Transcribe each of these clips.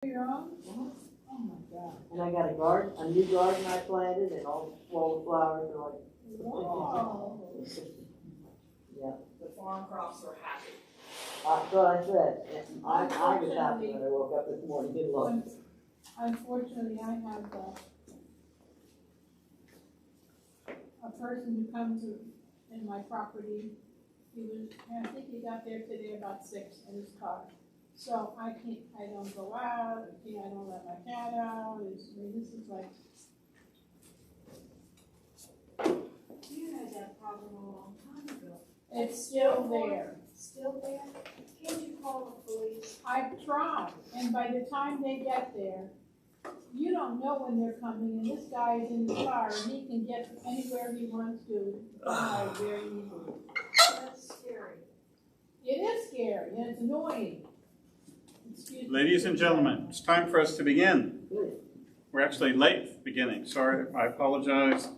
Your own? Oh my God. And I got a new garden I planted, and all the flowers are like. Wow. Yeah. The farm crops are happy. That's what I said. And I was happy when I woke up this morning, didn't look. Unfortunately, I have a person who comes in my property. I think he got there today about 6 in his car. So I don't go out, I don't let my cat out. This is like. You had that problem a long time ago. It's still there. Still there? Can't you call the police? I've tried, and by the time they get there, you don't know when they're coming, and this guy is in the car, and he can get anywhere he wants to, very easily. That's scary. It is scary, and it's annoying. Excuse me. Ladies and gentlemen, it's time for us to begin. We're actually late beginning. Sorry, I apologize.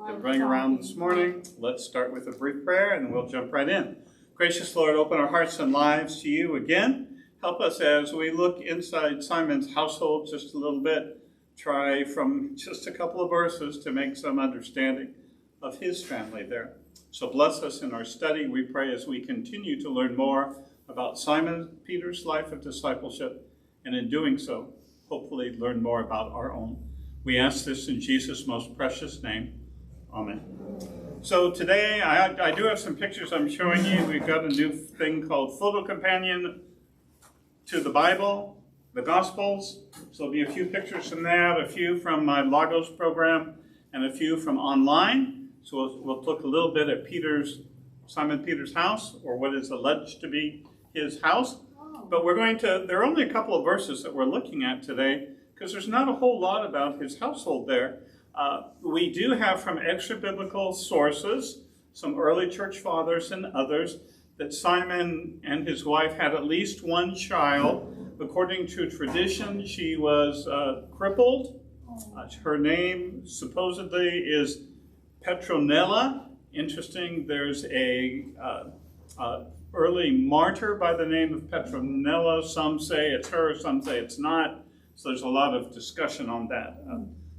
Been running around this morning. Let's start with a brief prayer and then we'll jump right in. Gracious Lord, open our hearts and lives to you again. Help us as we look inside Simon's household just a little bit. Try from just a couple of verses to make some understanding of his family there. So bless us in our study, we pray, as we continue to learn more about Simon Peter's life of discipleship, and in doing so, hopefully learn more about our own. We ask this in Jesus' most precious name. Amen. So today, I do have some pictures I'm showing you. We've got a new thing called Photo Companion to the Bible, the Gospels. So there'll be a few pictures from that, a few from my Logos program, and a few from online. So we'll look a little bit at Simon Peter's house, or what is alleged to be his house. But there are only a couple of verses that we're looking at today, because there's not a whole lot about his household there. We do have from extra-biblical sources, some early church fathers and others, that Simon and his wife had at least one child. According to tradition, she was crippled. Her name supposedly is Petronella. Interesting, there's a early martyr by the name of Petronella. Some say it's her, some say it's not. So there's a lot of discussion on that.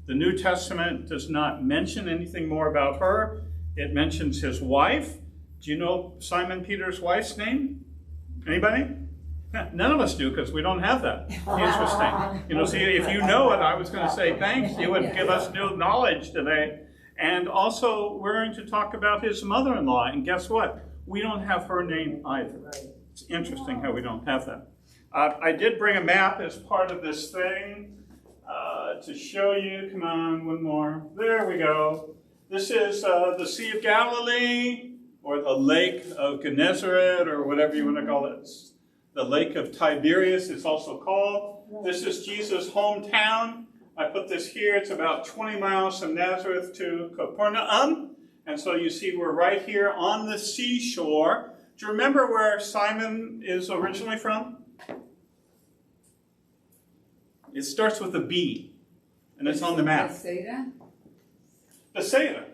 The New Testament does not mention anything more about her. It mentions his wife. Do you know Simon Peter's wife's name? Anybody? None of us do, because we don't have that. Interesting. See, if you know it, I was going to say thanks. You would give us new knowledge today. And also, we're going to talk about his mother-in-law. And guess what? We don't have her name either. It's interesting how we don't have that. I did bring a map as part of this thing to show you. Come on, one more. There we go. This is the Sea of Galilee, or the Lake of Gennesaret, or whatever you want to call it. The Lake of Tiberias, it's also called. This is Jesus' hometown. I put this here. It's about 20 miles from Nazareth to Capernaum. And so you see we're right here on the seashore. Do you remember where Simon is originally from? It starts with a B, and it's on the map. Bethsaida.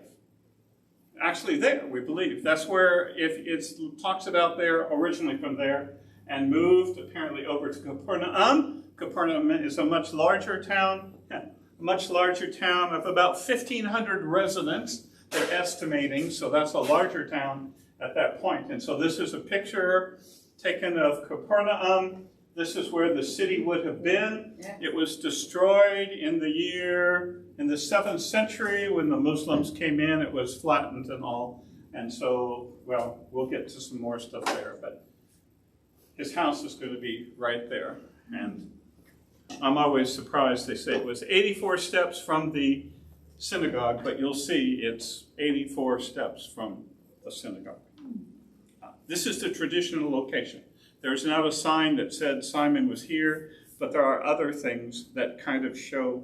Actually there, we believe. That's where it talks about there, originally from there, and moved apparently over to Capernaum. Capernaum is a much larger town of about 1,500 residents, they're estimating, so that's a larger town at that point. And so this is a picture taken of Capernaum. This is where the city would have been. It was destroyed in the 7th century when the Muslims came in. It was flattened and all. And so, well, we'll get to some more stuff there, but his house is going to be right there. And I'm always surprised they say it was 84 steps from the synagogue, but you'll see it's 84 steps from the synagogue. This is the traditional location. There's not a sign that said Simon was here, but there are other things that kind of show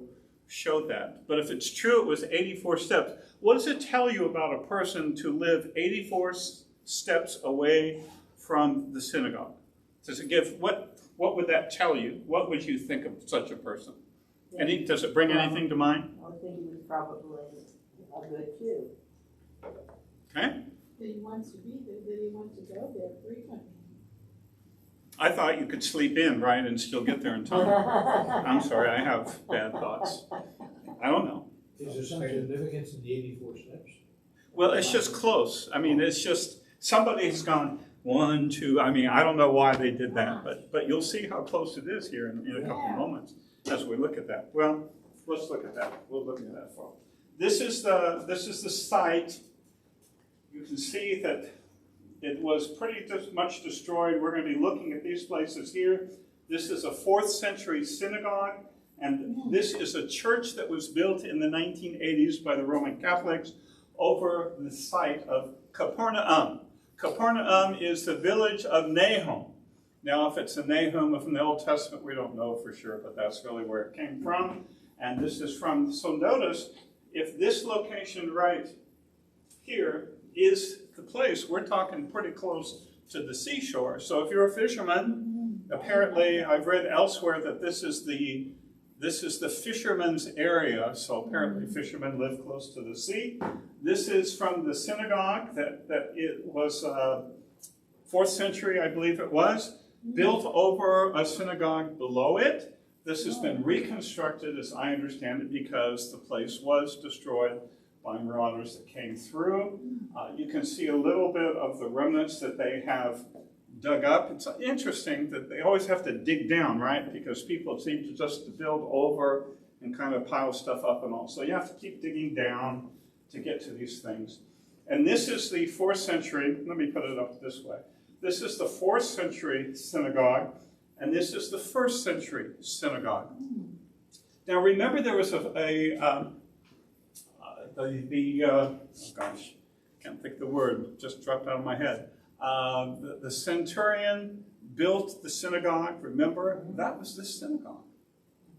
that. But if it's true it was 84 steps, what does it tell you about a person to live 84 steps away from the synagogue? Does it give, what would that tell you? What would you think of such a person? Does it bring anything to mind? I think he was probably a good Jew. Okay. That he wants to be there, that he wants to go there frequently. I thought you could sleep in, right, and still get there in time. I'm sorry, I have bad thoughts. I don't know. Is there some significance in the 84 steps? Well, it's just close. I mean, it's just, somebody's gone 1, 2, I mean, I don't know why they did that, but you'll see how close it is here in a couple of moments as we look at that. Well, let's look at that. We'll look at that for. This is the site. You can see that it was pretty much destroyed. We're going to be looking at these places here. This is a 4th century synagogue, and this is a church that was built in the 1980s by the Roman Catholics over the site of Capernaum. Capernaum is the village of Nahum. Now, if it's a Nahum from the Old Testament, we don't know for sure, but that's really where it came from. And this is from, so notice, if this location right here is the place, we're talking pretty close to the seashore. So if you're a fisherman, apparently I've read elsewhere that this is the fisherman's area. So apparently fishermen live close to the sea. This is from the synagogue that it was 4th century, I believe it was, built over a synagogue below it. This has been reconstructed, as I understand it, because the place was destroyed by marauders that came through. You can see a little bit of the remnants that they have dug up. It's interesting that they always have to dig down, right? Because people seem to just build over and kind of pile stuff up and all. So you have to keep digging down to get to these things. And this is the 4th century, let me put it up this way. This is the 4th century synagogue, and this is the 1st century synagogue. Now remember there was oh gosh, can't think the word, just dropped out of my head. The centurion built the synagogue, remember? That was this synagogue.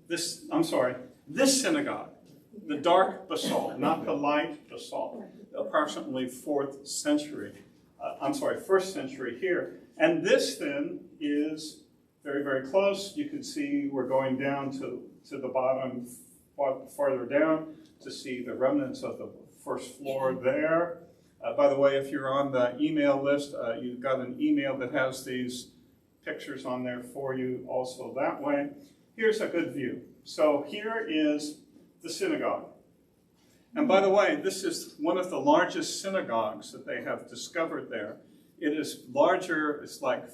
This synagogue. The dark basalt, not the light basalt. Approximately 4th century. 1st century here. And this then is very, very close. You can see we're going down to the bottom, farther down, to see the remnants of the first floor there. By the way, if you're on the email list, you've got an email that has these pictures on there for you also that way. Here's a good view. So here is the synagogue. And by the way, this is one of the largest synagogues that they have discovered there. It is larger, it's like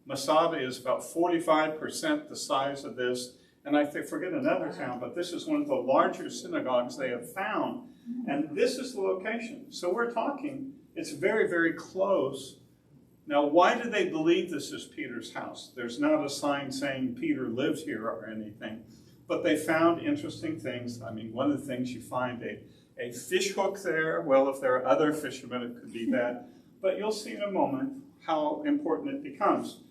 Masada is about 45% the size of this. And I forget another town, but this is one of the larger synagogues they have found. And this is the location. So we're talking, it's very, very close. Now, why do they believe this is Peter's house? There's not a sign saying Peter lived here or anything. But they found interesting things. I mean, one of the things you find a fish hook there. Well, if there are other fishermen, it could be that. But you'll see in a moment how important it becomes.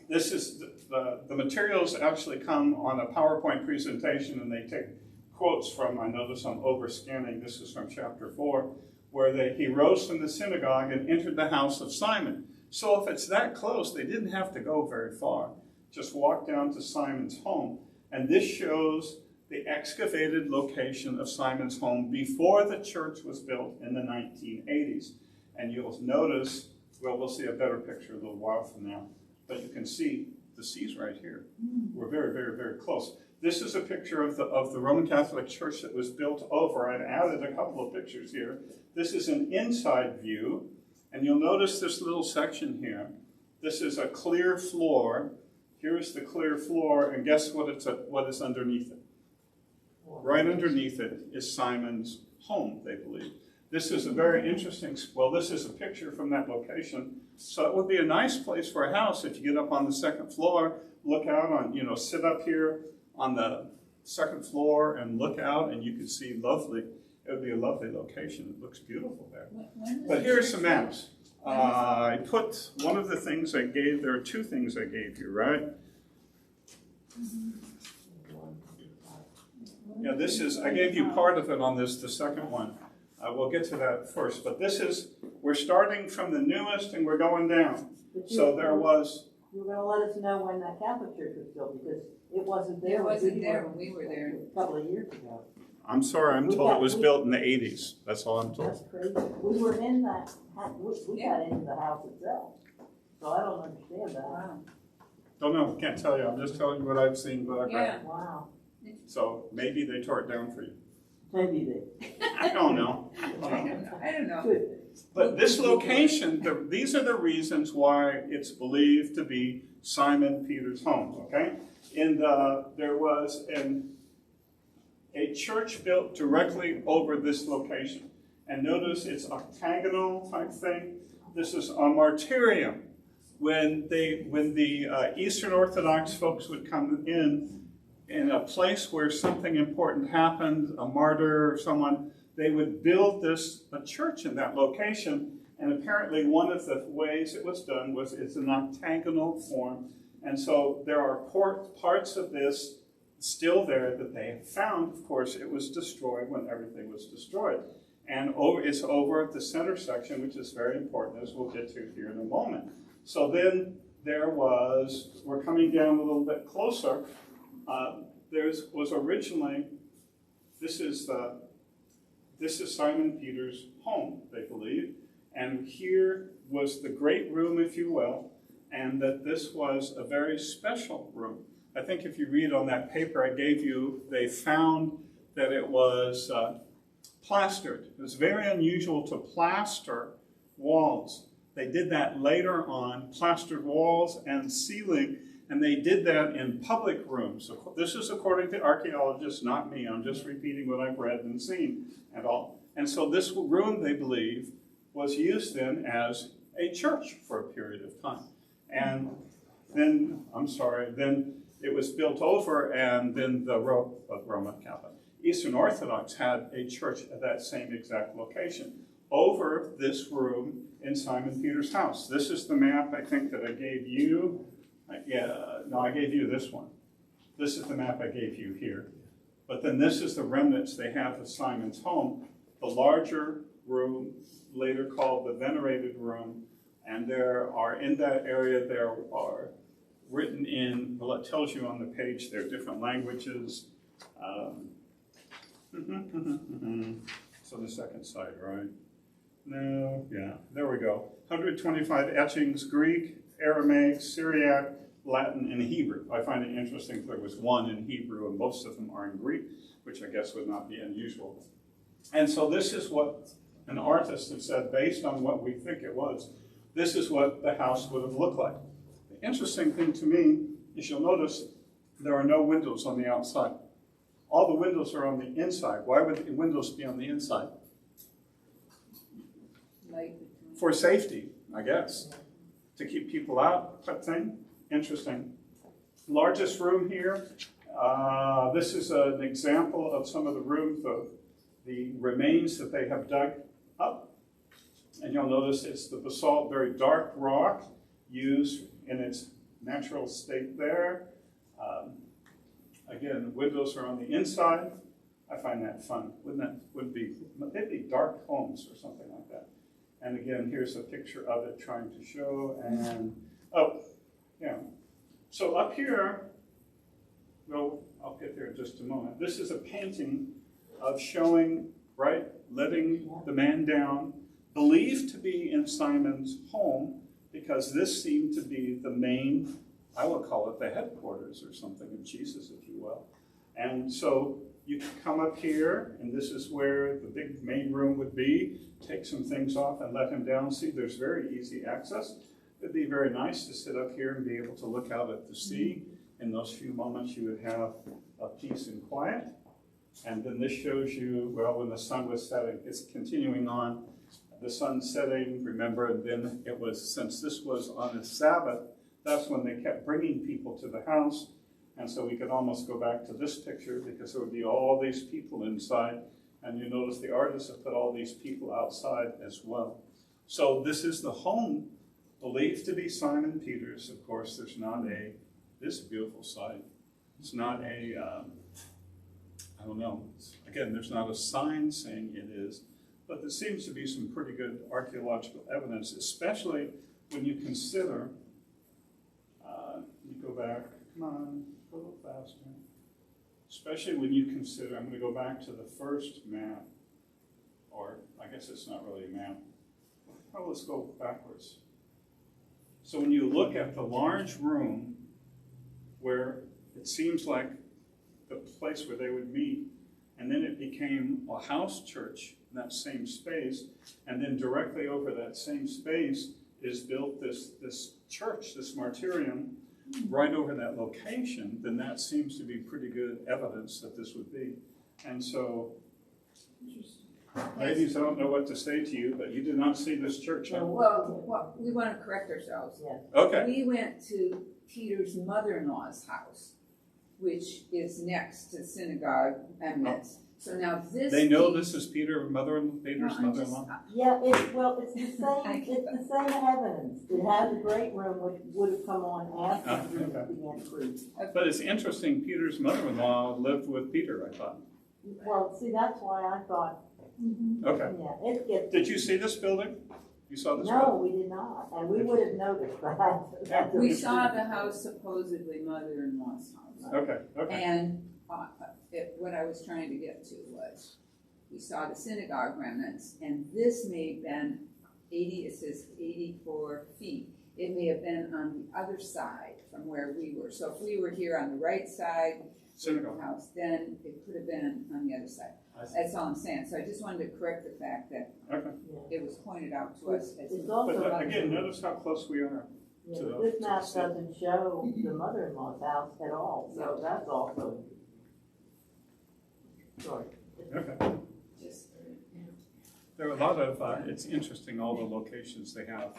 This is the materials actually come on a PowerPoint presentation, and they take quotes from, I notice I'm overscanning, this is from chapter 4, where he rose from the synagogue and entered the house of Simon. So if it's that close, they didn't have to go very far. Just walk down to Simon's home. And this shows the excavated location of Simon's home before the church was built in the 1980s. And you'll notice, well, we'll see a better picture a little while from now, but you can see the sea's right here. We're very, very, very close. This is a picture of the Roman Catholic Church that was built over. I've added a couple of pictures here. This is an inside view, and you'll notice this little section here. This is a clear floor. Here's the clear floor, and guess what is underneath it? Right underneath it is Simon's home, they believe. This is a very interesting, well, this is a picture from that location. So it would be a nice place for a house if you get up on the 2nd floor, look out on, sit up here on the 2nd floor and look out, and you could see lovely. It would be a lovely location. It looks beautiful there. But here are some maps. I put one of the things I gave, there are 2 things I gave you, right? Yeah, this is, I gave you part of it on this, the second one. We'll get to that first, but this is, we're starting from the newest and we're going down. So there was... You're going to let us know when that Catholic church was built, because it wasn't there. It wasn't there when we were there. A couple of years ago. I'm sorry, I'm told it was built in the 80s. That's all I'm told. That's crazy. We were in that, we got into the house itself. So I don't understand that. Wow. Don't know, can't tell you, I'm just telling you what I've seen, what I've read. Yeah. Wow, So maybe they tore it down for you. maybe they I don't know. I don't know. could. But this location, these are the reasons why it's believed to be Simon Peter's home, okay? There was a church built directly over this location. And notice it's octagonal type thing. This is a martyrium. When the Eastern Orthodox folks would come in a place where something important happened, a martyr or someone, they would build a church in that location. And apparently one of the ways it was done was it's an octagonal form. And so there are parts of this still there that they have found. Of course, it was destroyed when everything was destroyed. And it's over at the center section, which is very important, as we'll get to here in a moment. So then we're coming down a little bit closer. Was originally, this is Simon Peter's home, they believe. And here was the great room, if you will, and that this was a very special room. I think if you read on that paper I gave you, they found that it was plastered. It was very unusual to plaster walls. They did that later on, plastered walls and ceiling, and they did that in public rooms. So this is according to archaeologists, not me. I'm just repeating what I've read and seen and all. And so this room, they believe, was used then as a church for a period of time. And then it was built over, and then the Roman Catholic. Eastern Orthodox had a church at that same exact location over this room in Simon Peter's house. This is the map, I think, that I gave you. I gave you this one. This is the map I gave you here. But then this is the remnants they have of Simon's home, the larger room, later called the venerated room. And there are, in that area, there are written in, well, it tells you on the page, there are different languages. So the second side, right? No, yeah, there we go. 125 etchings, Greek, Aramaic, Syriac, Latin, and Hebrew. I find it interesting there was one in Hebrew and most of them are in Greek, which I guess would not be unusual. And so this is what an artist had said, based on what we think it was, this is what the house would have looked like. The interesting thing to me is you'll notice there are no windows on the outside. All the windows are on the inside. Why would the windows be on the inside? For safety, I guess. To keep people out, type thing. Interesting. Largest room here. This is an example of some of the rooms, the remains that they have dug up. And you'll notice it's the basalt, very dark rock, used in its natural state there. Again, windows are on the inside. I find that fun. They'd be dark homes or something like that. And again, here's a picture of it trying to show. And, so up here, well, I'll get there in just a moment. This is a painting of showing, right, letting the man down, believed to be in Simon's home, because this seemed to be the main, I will call it the headquarters or something of Jesus, if you will. And so you can come up here, and this is where the big main room would be, take some things off and let him down. See, there's very easy access. It'd be very nice to sit up here and be able to look out at the sea. In those few moments you would have a peace and quiet. And then this shows you, well, when the sun was setting, it's continuing on. The sun setting, remember, and then it was, since this was on a Sabbath, that's when they kept bringing people to the house. And so we could almost go back to this picture because there would be all these people inside. And you notice the artists have put all these people outside as well. So this is the home believed to be Simon Peter's. Of course, there's not this beautiful site. It's not I don't know. Again, there's not a sign saying it is, but there seems to be some pretty good archaeological evidence, especially when you consider, you go back, come on, go a little faster. Especially when you consider, I'm going to go back to the first map, or I guess it's not really a map. Oh, let's go backwards. So when you look at the large room where it seems like the place where they would meet, and then it became a house church in that same space, and then directly over that same space is built this church, this martyrium, right over that location, then that seems to be pretty good evidence that this would be. And so, ladies, I don't know what to say to you, but you did not see this church, huh? Well, we want to correct ourselves. Yeah. Okay, We went to Peter's mother-in-law's house, which is next to synagogue and this. So now this. they know piece- this is Peter's mother-in-law? Yeah, it's the same evidence. It has a great room which would have come on after Jesus began to preach. But it's interesting, Peter's mother-in-law lived with Peter, I thought. Well, see, that's why I thought, Okay. yeah, it gets. Did you see this building? You saw this No, building? we did not, and we would have noticed that. We saw the house, supposedly mother-in-law's house. Okay, okay. And what I was trying to get to was, we saw the synagogue remnants, and this may have been 80, it says 84 feet. It may have been on the other side from where we were. So if we were here on the right side of the Synagogue. house, then it could have been on the other side. I see. That's all I'm saying. So I just wanted to correct the fact that Okay. it was pointed out to us as. It's also. But again, notice how close we are. Yeah, to but the- this map to the- doesn't show the mother-in-law's house at all, so that's also. Sorry. Okay. Just, There are a lot of, it's interesting, all the locations they have.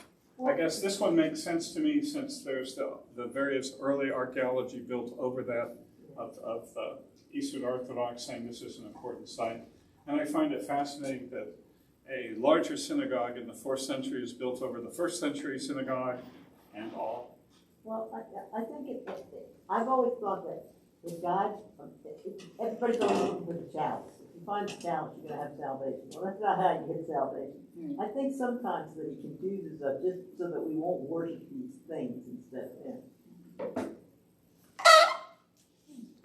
I guess this one makes sense to me since there's the various early archaeology built over that of the Eastern Orthodox saying this is an important site. And I find it fascinating that a larger synagogue in the 4th century is built over the 1st century synagogue and all. Well, I think I've always thought that with God, everybody's always looking for the challenge. If you find the challenge, you're gonna have salvation. Well, that's not how you get salvation. I think sometimes that he confuses us just so that we won't worship these things instead of him.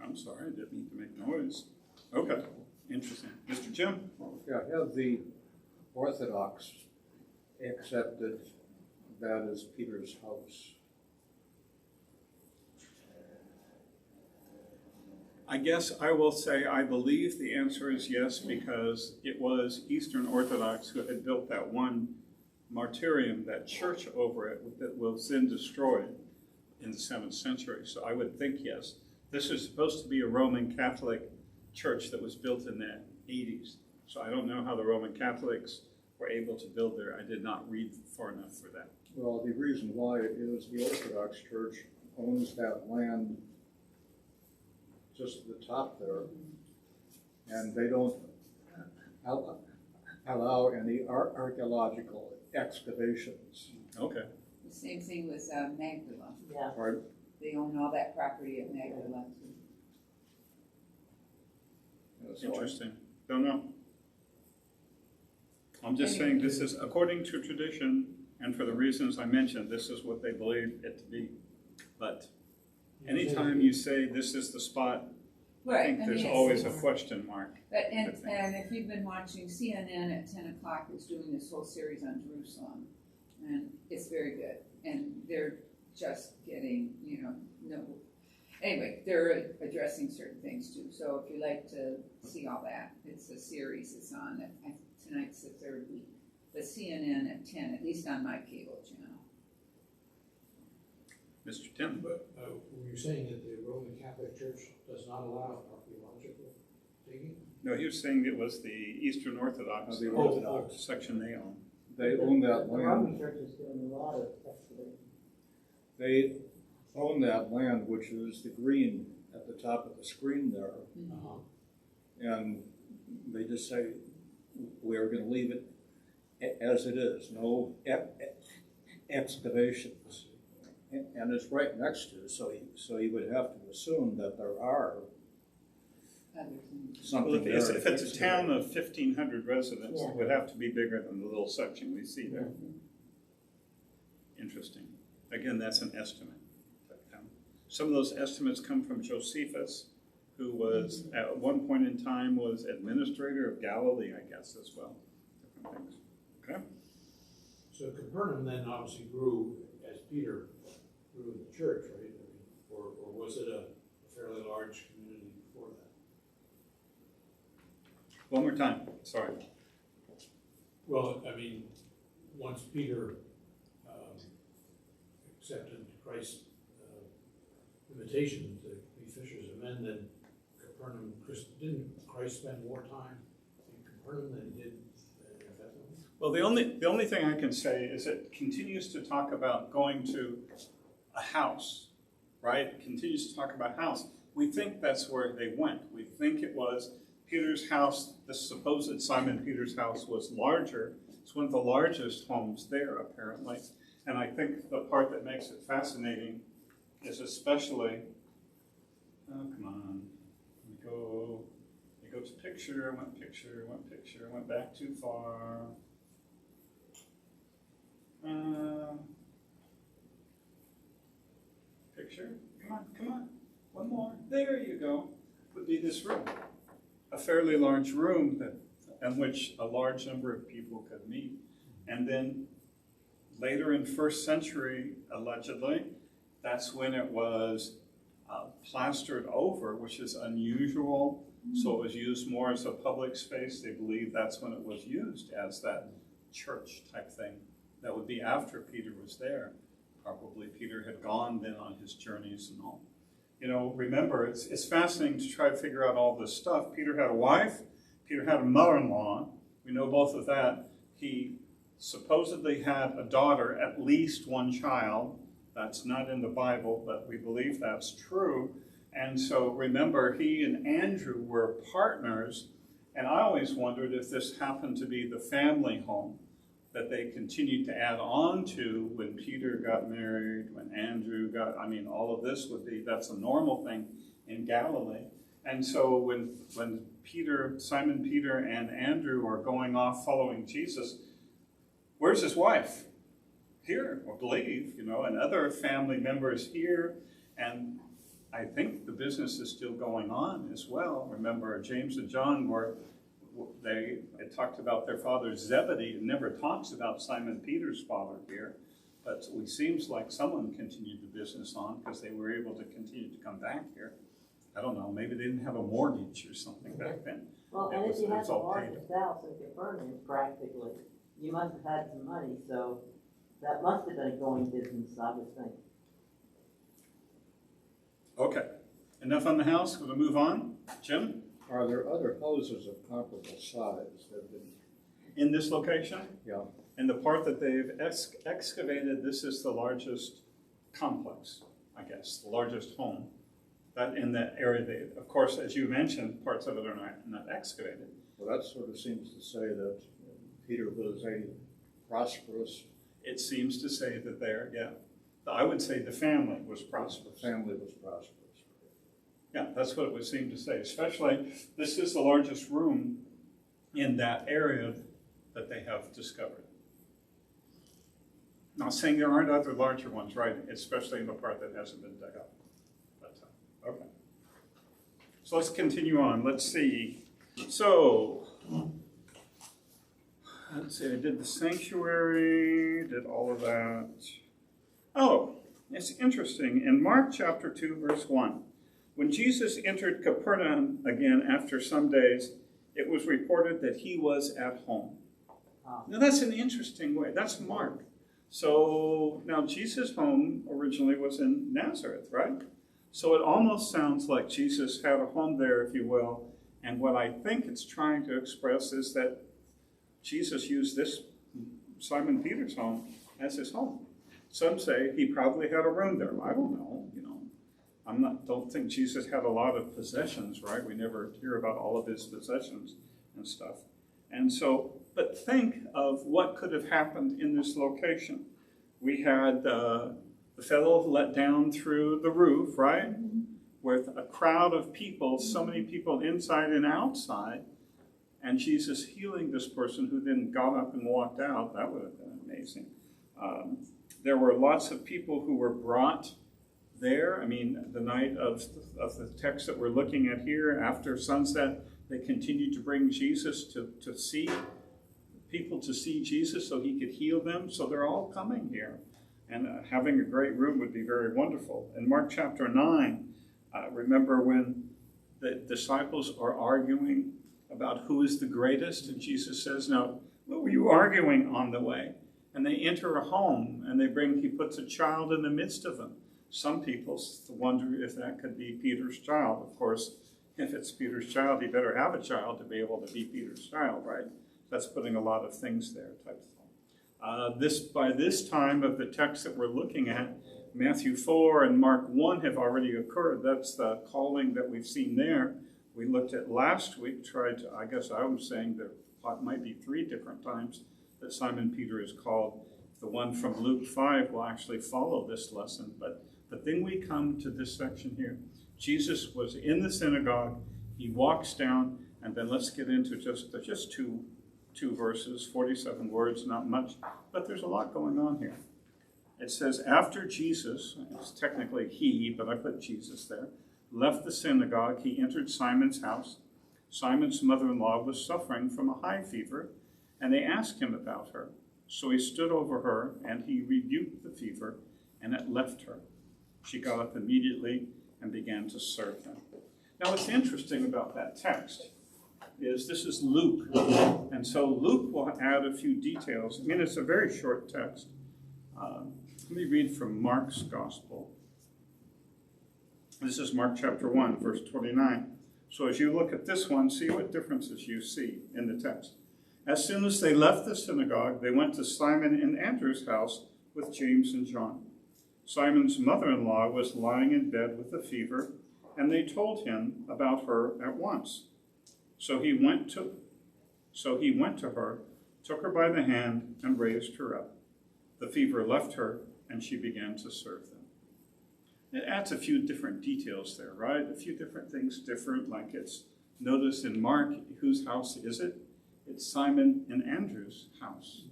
I'm sorry, I didn't mean to make noise. Okay, interesting. Mr. Jim? Yeah, have the Orthodox accepted that as Peter's house? I guess I will say I believe the answer is yes, because it was Eastern Orthodox who had built that one martyrium, that church over it, that was then destroyed in the 7th century. So I would think yes. This is supposed to be a Roman Catholic church that was built in the 80s. So I don't know how the Roman Catholics were able to build there. I did not read far enough for that. Well, the reason why is the Orthodox Church owns that land just at the top there, and they don't allow any archaeological excavations. Okay. the same thing with Magdala. Yeah. Right. They own all that property at Magdala too. So Interesting. Don't know. I'm just saying this is, according to tradition, and for the reasons I mentioned, this is what they believe it to be. But anytime you say this is the spot, I Right, think there's it's- always a question mark. But, and if you've been watching, CNN at 10 o'clock is doing this whole series on Jerusalem, and it's very good. And they're just getting, anyway, they're addressing certain things too. So if you like to see all that, it's a series it's on. Tonight's the third week. But CNN at 10, at least on my cable channel. Mr. Tim? But were you saying that the Roman Catholic Church does not allow archaeological digging? No, he was saying it was the Eastern Orthodox, The Orthodox. section they own. they own that The Roman land. Church is doing a lot of excavation. They own that land, which is the green at the top of the screen there, Uh-huh. and they just say we're going to leave it as it is, no excavations. And it's right next to, so you would have to assume that there are Other things. something Well, there. if it's a town of 1,500 residents, Yeah. it would have to be bigger than the little section we see there. Interesting. Again, that's an estimate. Some of those estimates come from Josephus, who was, at one point in time, was administrator of Galilee, I guess, as well. Different things. Okay? So Capernaum then obviously grew as Peter grew in the church, right? I mean, or was it a fairly large community before that? One more time, sorry. Well, I mean, once Peter accepted Christ's invitation to be fishers of men, then Capernaum, didn't Christ spend more time in Capernaum than he did in Bethlehem? Well, the only thing I can say is it continues to talk about going to a house, right? It continues to talk about house. We think that's where they went. We think it was Peter's house. The supposed Simon Peter's house was larger. It's one of the largest homes there, apparently. And I think the part that makes it fascinating is especially, oh, come on, we go to picture, went back too far. Picture, come on, one more, there you go, would be this room. A fairly large room in which a large number of people could meet. And then later in first century, allegedly, that's when it was plastered over, which is unusual. So it was used more as a public space. They believe that's when it was used as that church type thing. That would be after Peter was there. Probably Peter had gone then on his journeys and all. You know, remember, it's fascinating to try to figure out all this stuff. Peter had a wife. Peter had a mother-in-law. We know both of that. He supposedly had a daughter, at least one child. That's not in the Bible, but we believe that's true. And so remember, he and Andrew were partners. And I always wondered if this happened to be the family home that they continued to add on to when Peter got married, when Andrew got, I mean, all of this would be, that's a normal thing in Galilee. And so when Simon Peter and Andrew are going off following Jesus, where's his wife? Here, I believe, you know, and other family members here. And I think the business is still going on as well. Remember, James and John they talked about their father Zebedee. It never talks about Simon Peter's father here, but it seems like someone continued the business on because they were able to continue to come back here. I don't know, maybe they didn't have a mortgage or something back then. Well, and if you had the largest house in Capernaum, practically, you must have had some money, so that must have been a going business, I would think. Okay, enough on the house. We'll move on. Jim? Are there other houses of comparable size that have been? In this location? Yeah. In the part that they've excavated, this is the largest complex, I guess, the largest home. That in that area, of course, as you mentioned, parts of it are not excavated. Well, that sort of seems to say that Peter was a prosperous. It seems to say that there, yeah. I would say the family was prosperous. The family was prosperous. Yeah, that's what it would seem to say. Especially, this is the largest room in that area that they have discovered. Not saying there aren't other larger ones, right? Especially in the part that hasn't been dug up. But, okay. So let's continue on. Let's see. So, let's see. I did the sanctuary, did all of that. Oh, it's interesting. In Mark chapter 2, verse 1, when Jesus entered Capernaum again after some days, it was reported that he was at home. Now that's an interesting way. That's Mark. So now Jesus' home originally was in Nazareth, right? So it almost sounds like Jesus had a home there, if you will. And what I think it's trying to express is that Jesus used this Simon Peter's home as his home. Some say he probably had a room there. I don't know, you know. Don't think Jesus had a lot of possessions, right? We never hear about all of his possessions and stuff. And so, but think of what could have happened in this location. We had the fellow let down through the roof, right? With a crowd of people, so many people inside and outside, and Jesus healing this person who then got up and walked out. That would have been amazing. There were lots of people who were brought there. I mean, the night of the text that we're looking at here, after sunset, they continued to bring Jesus to see people to see Jesus so he could heal them. So they're all coming here. And having a great room would be very wonderful. In Mark chapter 9, remember when the disciples are arguing about who is the greatest? And Jesus says, "Now, what were you arguing on the way?" And they enter a home, and he puts a child in the midst of them. Some people wonder if that could be Peter's child. Of course, if it's Peter's child, he better have a child to be able to be Peter's child, right? That's putting a lot of things there, type of thing. By this time of the text that we're looking at, Matthew 4 and Mark 1 have already occurred. That's the calling that we've seen there. We looked at last week, I guess I was saying there might be 3 different times that Simon Peter is called. The one from Luke 5 will actually follow this lesson. But then we come to this section here. Jesus was in the synagogue. He walks down, and then let's get into just two verses, 47 words, not much, but there's a lot going on here. It says, after Jesus, it's technically he, but I put Jesus there, left the synagogue, he entered Simon's house. Simon's mother-in-law was suffering from a high fever, and they asked him about her. So he stood over her, and he rebuked the fever, and it left her. She got up immediately and began to serve them. Now, what's interesting about that text is this is Luke, and so Luke will add a few details. I mean, it's a very short text. Let me read from Mark's Gospel. This is Mark chapter 1, verse 29. So as you look at this one, see what differences you see in the text. As soon as they left the synagogue, they went to Simon and Andrew's house with James and John. Simon's mother-in-law was lying in bed with a fever, and they told him about her at once. So he went to her, took her by the hand, and raised her up. The fever left her, and she began to serve them. It adds a few different details there, right? A few different things different, like notice in Mark, whose house is it? It's Simon and Andrew's house.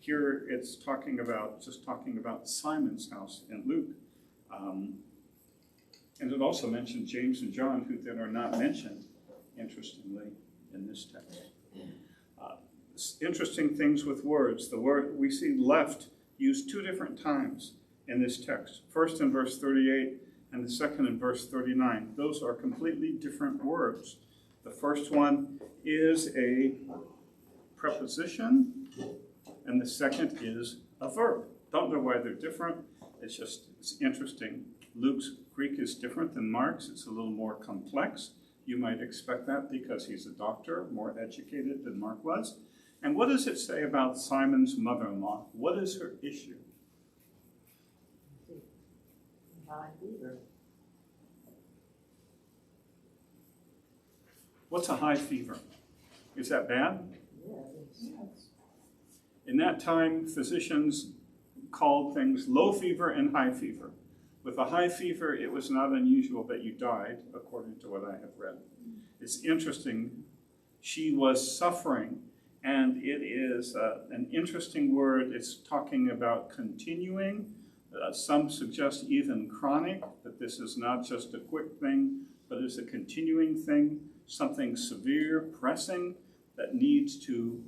Here it's talking about Simon's house in Luke. And it also mentioned James and John, who then are not mentioned, interestingly, in this text. Interesting things with words. The word we see left used 2 different times in this text. First in verse 38 and the second in verse 39. Those are completely different words. The first one is a preposition, and the second is a verb. Don't know why they're different. It's interesting. Luke's Greek is different than Mark's. It's a little more complex. You might expect that because he's a doctor, more educated than Mark was. And what does it say about Simon's mother-in-law? What is her issue? High fever. What's a high fever? Is that bad? Yes. In that time, physicians called things low fever and high fever. With a high fever, it was not unusual that you died, according to what I have read. It's interesting. She was suffering, and it is an interesting word. It's talking about continuing. Some suggest even chronic, that this is not just a quick thing, but is a continuing thing, something severe, pressing, that needs to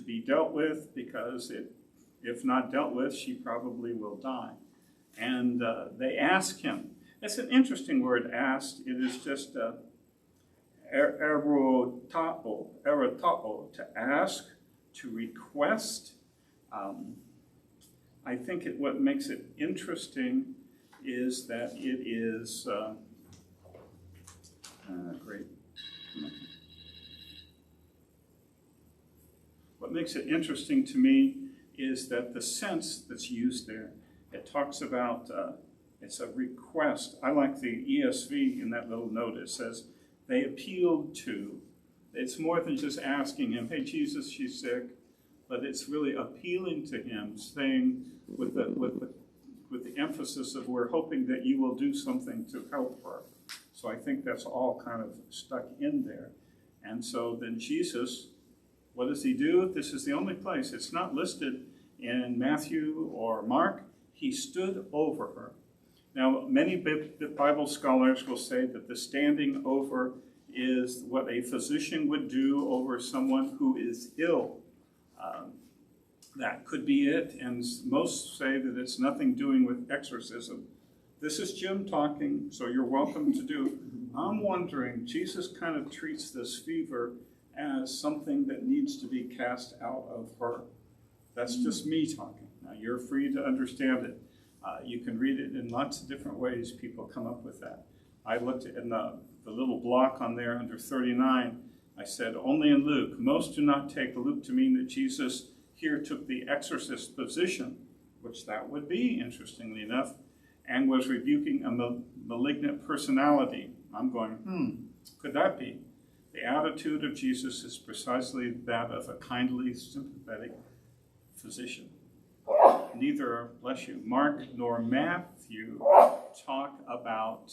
be dealt with, because if not dealt with, she probably will die. And they ask him. It's an interesting word, asked. It is just erotao, to ask, to request. I think what makes it interesting is that it is great. What makes it interesting to me is that the sense that's used there, it talks about, it's a request. I like the ESV in that little note. It says, they appealed to. It's more than just asking him, hey, Jesus, she's sick. But it's really appealing to him, saying with the emphasis of, we're hoping that you will do something to help her. So I think that's all kind of stuck in there. And so then Jesus, what does he do? This is the only place. It's not listed in Matthew or Mark. He stood over her. Now, many Bible scholars will say that the standing over is what a physician would do over someone who is ill. that could be it, and most say that it's nothing doing with exorcism. This is Jim talking, so you're welcome to do. I'm wondering, Jesus kind of treats this fever as something that needs to be cast out of her. That's just me talking. Now, you're free to understand it. You can read it in lots of different ways. People come up with that. I looked in the little block on there under 39. I said, only in Luke. Most do not take Luke to mean that Jesus here took the exorcist position, which that would be, interestingly enough, and was rebuking a malignant personality. I'm going, could that be? The attitude of Jesus is precisely that of a kindly, sympathetic physician. Neither, bless you, Mark nor Matthew talk about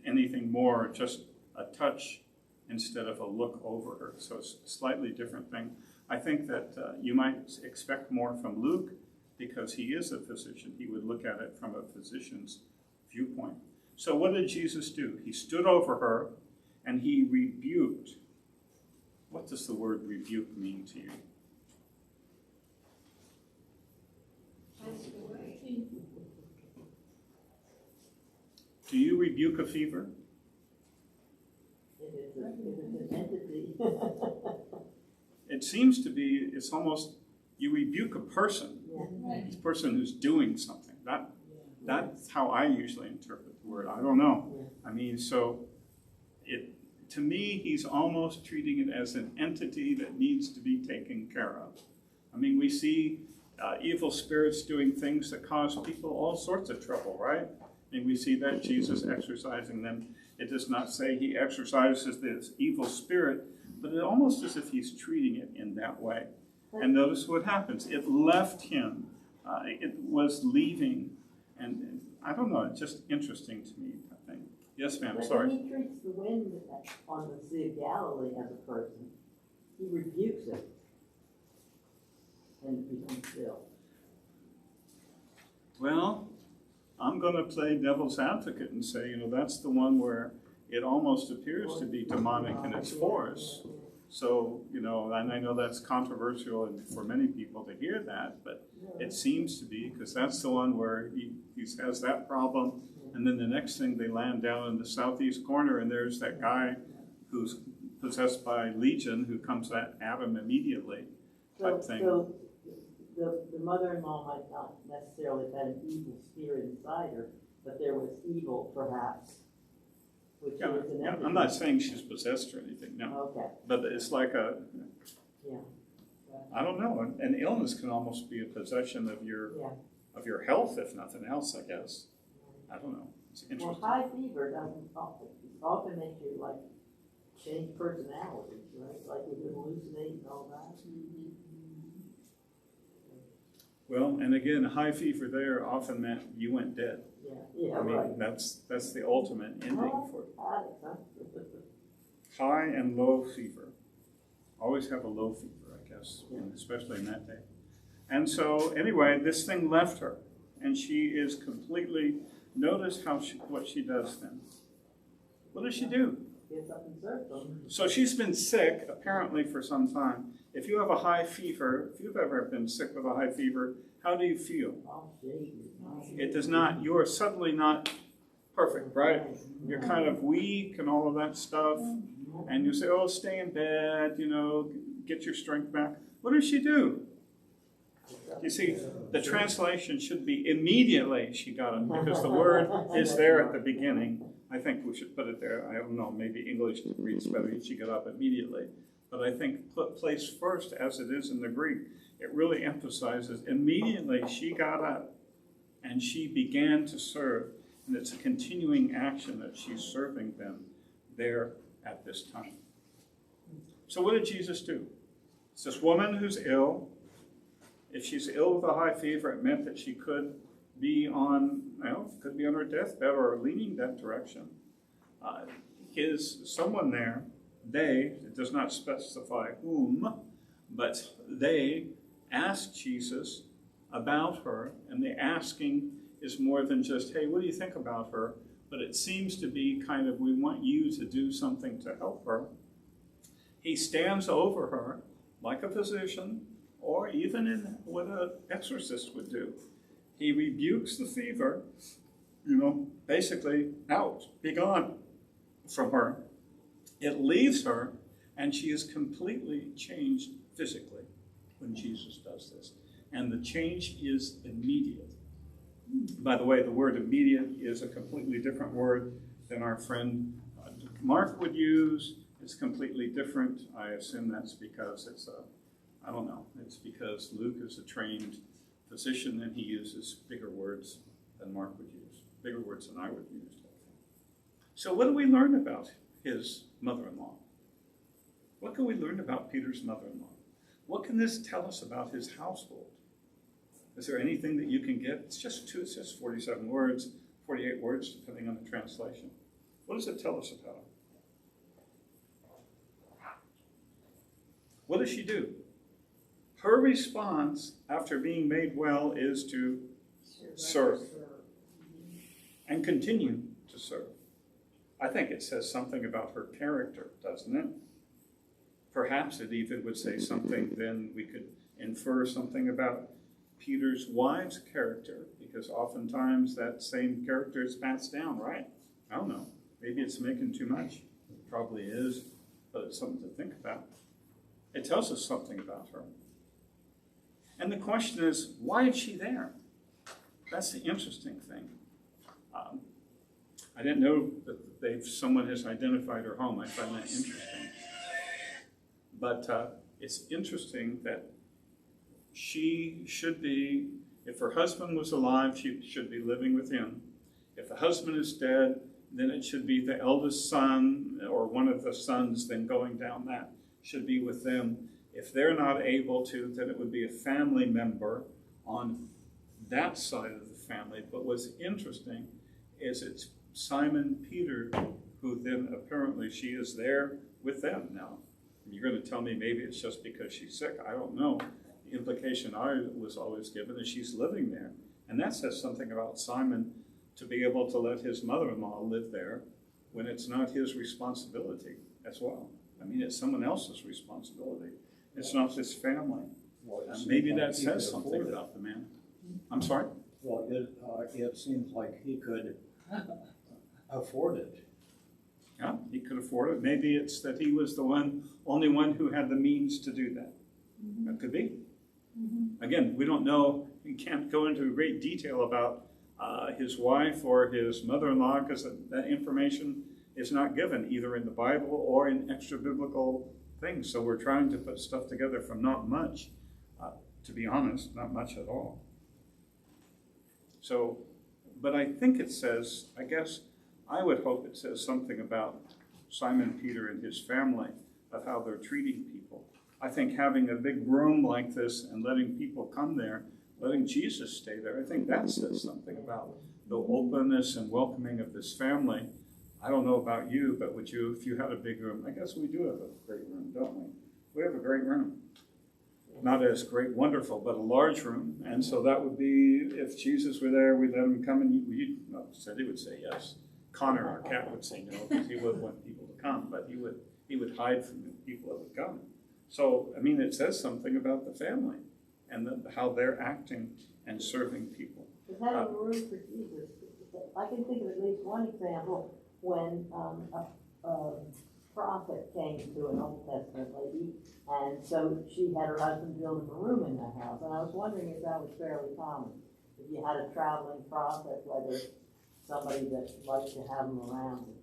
anything more, just a touch instead of a look over her. So it's a slightly different thing. I think that you might expect more from Luke because he is a physician. He would look at it from a physician's viewpoint. So what did Jesus do? He stood over her and he rebuked. What does the word rebuke mean to you? Do you rebuke a fever? If it's an entity. It seems to be, it's almost, you rebuke a person. Yeah. It's a person who's doing something. That's how I usually interpret the word. I don't know. I mean, so to me, he's almost treating it as an entity that needs to be taken care of. I mean, we see evil spirits doing things that cause people all sorts of trouble, right? And we see that Jesus exorcising them. It does not say he exorcises this evil spirit, but it almost as if he's treating it in that way. And notice what happens. It left him. It was leaving. And I don't know, it's just interesting to me, I think. Yes, ma'am, sorry. When he treats the wind on the Sea of Galilee as a person, he rebukes it. And it becomes still. Well, I'm going to play devil's advocate and say, that's the one where it almost appears to be demonic in its force. So, and I know that's controversial for many people to hear that, but it seems to be, because that's the one where he has that problem, and then the next thing they land down in the southeast corner, and there's that guy who's possessed by Legion who comes at him immediately, type thing. So the mother-in-law might not necessarily have had an evil spirit inside her, but there was evil, perhaps, which is an entity. I'm not saying she's possessed or anything, no. Okay. But it's like Yeah. I don't know, an illness can almost be a possession of your health, if nothing else, I guess. I don't know. It's interesting. Well, high fever doesn't often make you change personalities, right? Like you can hallucinate and all that. Well, and again, high fever there often meant you went dead. Yeah, I mean, right. that's the ultimate ending for it. Huh? High and low fever. Always have a low fever, I guess, especially in that day. And so, anyway, this thing left her, and she is completely. Notice what she does then. What does she do? Gets up and serves them. So she's been sick, apparently, for some time. If you have a high fever, if you've ever been sick with a high fever, how do you feel? It does not, you are suddenly not perfect, right? You're kind of weak and all of that stuff. And you say, oh, stay in bed, get your strength back. What does she do? You see, the translation should be immediately she got it, because the word is there at the beginning. I think we should put it there. I don't know, maybe English reads better. She got up immediately. But I think placed first, as it is in the Greek, it really emphasizes immediately she got up and she began to serve. And it's a continuing action that she's serving them there at this time. So what did Jesus do? It's this woman who's ill. If she's ill with a high fever, it meant that she could be on her deathbed or leaning that direction. Someone there, it does not specify whom, but they asked Jesus about her, and the asking is more than just, hey, what do you think about her? But it seems to be kind of, we want you to do something to help her. He stands over her like a physician, or even in what an exorcist would do. He rebukes the fever, basically out, be gone from her. It leaves her, and she is completely changed physically when Jesus does this. And the change is immediate. By the way, the word immediate is a completely different word than our friend Mark would use. It's completely different. I assume that's because it's it's because Luke is a trained physician and he uses bigger words than Mark would use, bigger words than I would use. So what do we learn about his mother-in-law? What can we learn about Peter's mother-in-law? What can this tell us about his household? Is there anything that you can get? It's just 47 words, 48 words, depending on the translation. What does it tell us about her? What does she do? Her response after being made well is to serve and continue to serve. I think it says something about her character, doesn't it? Perhaps it even would say something, then we could infer something about Peter's wife's character, because oftentimes that same character is passed down, right? I don't know. Maybe it's making too much. It probably is, but it's something to think about. It tells us something about her. And the question is, why is she there? That's the interesting thing. I didn't know that someone has identified her home. I find that interesting. But it's interesting that she should be, if her husband was alive, she should be living with him. If the husband is dead, then it should be the eldest son or one of the sons then going down that should be with them. If they're not able to, then it would be a family member on that side of the family. But what's interesting is it's Simon Peter who then apparently she is there with them now. You're going to tell me maybe it's just because she's sick. I don't know. The implication I was always given is she's living there. And that says something about Simon to be able to let his mother-in-law live there when it's not his responsibility as well. I mean, it's someone else's responsibility. It's not his family. Well, Maybe that says something about the man. I'm sorry? Well, it seems like he could afford it. Yeah, he could afford it. Maybe it's that he was the only one who had the means to do that. That could be. Again, we don't know. We can't go into great detail about his wife or his mother-in-law because that information is not given either in the Bible or in extra biblical things. So we're trying to put stuff together from not much, to be honest, not much at all. So, but I think it says, I guess, I would hope it says something about Simon Peter and his family, of how they're treating people. I think having a big room like this and letting people come there, letting Jesus stay there, I think that says something about the openness and welcoming of this family. I don't know about you, but would you, if you had a big room? I guess we do have a great room, don't we? We have a great room. Not as great, wonderful, but a large room. And so that would be, if Jesus were there, we'd let him come and said he would say yes. Connor, our cat, would say no because he would want people to come, but he would hide from the people that would come. So, I mean, it says something about the family and how they're acting and serving people. Is that a room for Jesus? I can think of at least one example when a prophet came to an Old Testament lady, and so she had her husband build him a room in the house. And I was wondering if that was fairly common. If you had a traveling prophet, whether somebody that liked to have them around would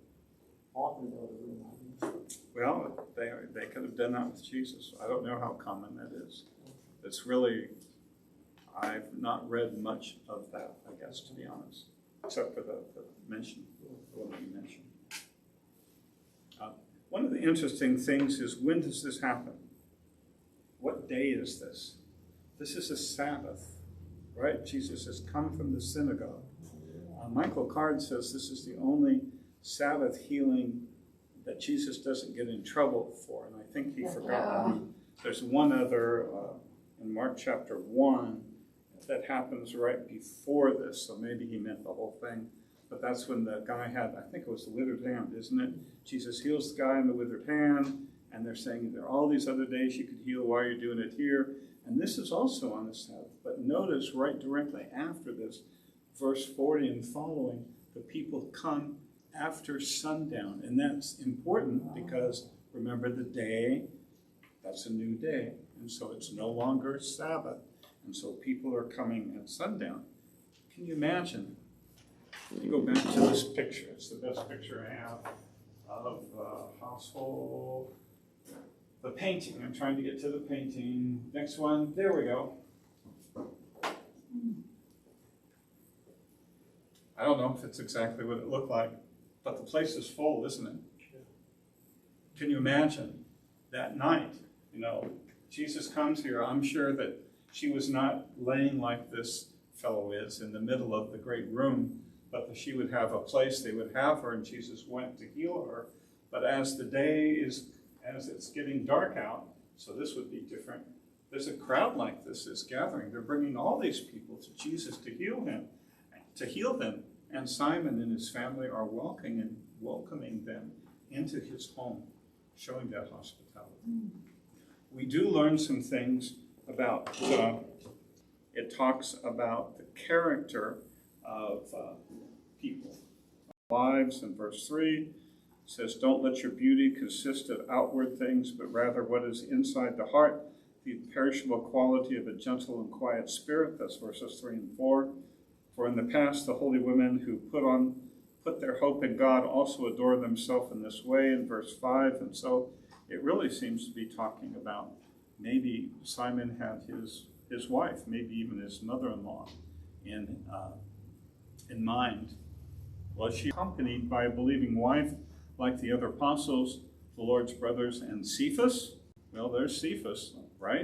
often build a room on him. Well, they could have done that with Jesus. I don't know how common that is. It's really, I've not read much of that, I guess, to be honest, except for the mention, the one that you mentioned. One of the interesting things is, when does this happen? What day is this? This is a Sabbath, right? Jesus has come from the synagogue. Michael Card says this is the only Sabbath healing that Jesus doesn't get in trouble for, and I think he forgot. There's one other in Mark chapter 1 that happens right before this, so maybe he meant the whole thing. But that's when the guy had, I think it was the withered hand, isn't it? Jesus heals the guy in the withered hand, and they're saying there are all these other days you could heal. Why are you doing it here? And this is also on the Sabbath. But notice right directly after this, verse 40 and following, the people come after sundown. And that's important because remember the day, that's a new day. And so it's no longer Sabbath. And so people are coming at sundown. Can you imagine? You go back to this picture. It's the best picture I have of household. The painting. I'm trying to get to the painting. Next one. There we go. I don't know if it's exactly what it looked like, but the place is full, isn't it? Can you imagine that night? You know, Jesus comes here. I'm sure that she was not laying like this fellow is in the middle of the great room, but that she would have a place they would have her, and Jesus went to heal her. But as the day is, as it's getting dark out, so this would be different. There's a crowd like this is gathering. They're bringing all these people to Jesus to heal them. And Simon and his family are welcoming them into his home, showing that hospitality. We do learn some things about, it talks about the character of people. Lives in verse 3 says, don't let your beauty consist of outward things, but rather what is inside the heart, the imperishable quality of a gentle and quiet spirit. That's verses 3 and 4. For in the past, the holy women who put their hope in God also adore themselves in this way in verse 5. And so it really seems to be talking about maybe Simon had his wife, maybe even his mother-in-law in mind. Was she accompanied by a believing wife like the other apostles, the Lord's brothers, and Cephas? Well, there's Cephas, right?